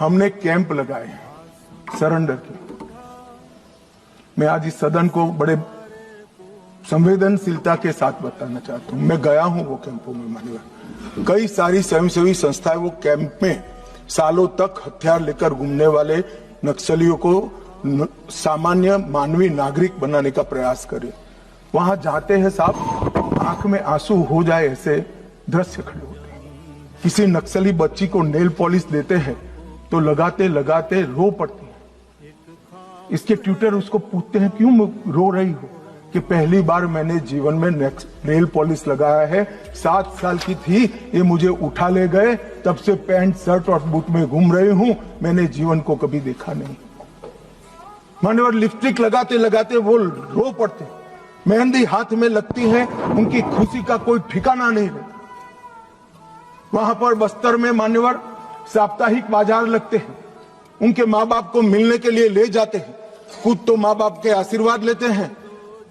हमने कैंप लगाए सरेंडर के। मैं आज इस सदन को बड़े संवेदनशीलता के साथ बताना चाहता हूं, मैं गया हूं वो कैंपों में। माननीय कई सारी स्वयंसेवी संस्थाएं वो कैंप में सालों तक हथियार लेकर घूमने वाले नक्सलियों को सामान्य मानवीय नागरिक बनाने का प्रयास करें। वहां जाते हैं साहब, आंख में आंसू हो जाए ऐसे दृश्य खड़े होते हैं। किसी नक्सली बच्ची को नेल पॉलिश देते हैं तो लगाते लगाते रो पड़ती है। इसके ट्यूटर उसको पूछते हैं क्यों रो रही हो, कि पहली बार मैंने जीवन में नेल पॉलिश लगाया है, 7 साल की थी, ये मुझे उठा ले गए, तब से पैंट शर्ट और बूट में घूम रही हूं, मैंने जीवन को कभी देखा नहीं। मान्यवर लिपस्टिक लगाते लगाते वो रो पड़ते, मेहंदी हाथ में लगती है, उनकी खुशी का कोई ठिकाना नहीं रहता। वहां पर बस्तर में मान्यवर साप्ताहिक बाजार लगते हैं, उनके माँ बाप को मिलने के लिए ले जाते हैं। खुद तो माँ बाप के आशीर्वाद लेते हैं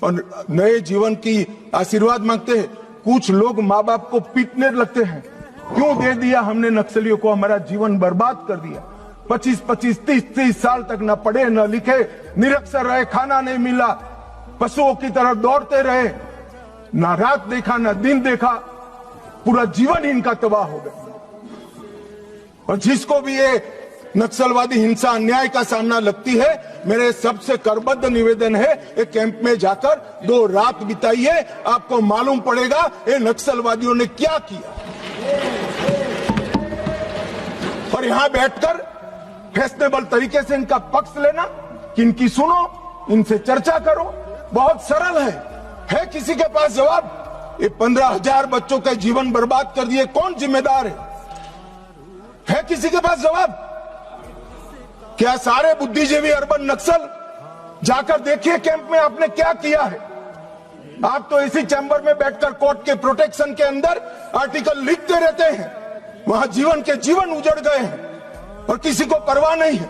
और नए जीवन की आशीर्वाद मांगते हैं। कुछ लोग माँ बाप को पीटने लगते हैं, क्यों दे दिया हमने नक्सलियों को, हमारा जीवन बर्बाद कर दिया। 25-25, 30-30 साल तक न पढ़े न लिखे, निरक्षर रहे, खाना नहीं मिला, पशुओं की तरह दौड़ते रहे, ना रात देखा ना दिन देखा, पूरा जीवन ही इनका तबाह हो गया। और जिसको भी ये नक्सलवादी हिंसा अन्याय का सामना लगती है, मेरे सबसे करबद्ध निवेदन है, एक कैंप में जाकर 2 रात बिताइए, आपको मालूम पड़ेगा ये नक्सलवादियों ने क्या किया। और यहां बैठकर फैशनेबल तरीके से इनका पक्ष लेना, कि इनकी सुनो, इनसे चर्चा करो, बहुत सरल है किसी के पास जवाब? ये 15,000 बच्चों का जीवन बर्बाद कर दिए, कौन जिम्मेदार है किसी के पास जवाब? क्या सारे बुद्धिजीवी अर्बन नक्सल जाकर देखिए कैंप में आपने क्या किया है। आप तो इसी चैम्बर में बैठकर कोर्ट के प्रोटेक्शन के अंदर आर्टिकल लिखते रहते हैं, वहां जीवन के जीवन उजड़ गए हैं और किसी को परवाह नहीं है।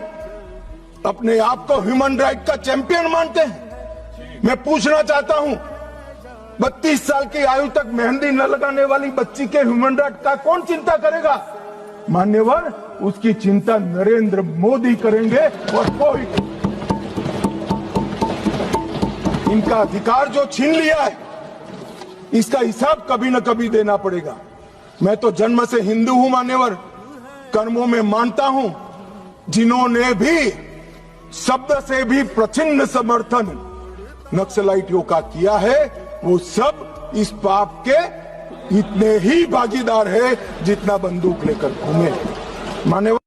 अपने आप को ह्यूमन राइट का चैंपियन मानते हैं। मैं पूछना चाहता हूं, 32 साल की आयु तक मेहंदी न लगाने वाली बच्ची के ह्यूमन राइट का कौन चिंता करेगा? मान्यवर, उसकी चिंता नरेंद्र मोदी करेंगे और कोई। इनका अधिकार जो छीन लिया है, इसका हिसाब कभी न कभी देना पड़ेगा। मैं तो जन्म से हिंदू हूं मान्यवर, कर्मों में मानता हूं। जिन्होंने भी शब्द से भी प्रचिन्न समर्थन नक्सलाइटियों का किया है, वो सब इस पाप के इतने ही भागीदार है जितना बंदूक लेकर घूमे। मान्यवर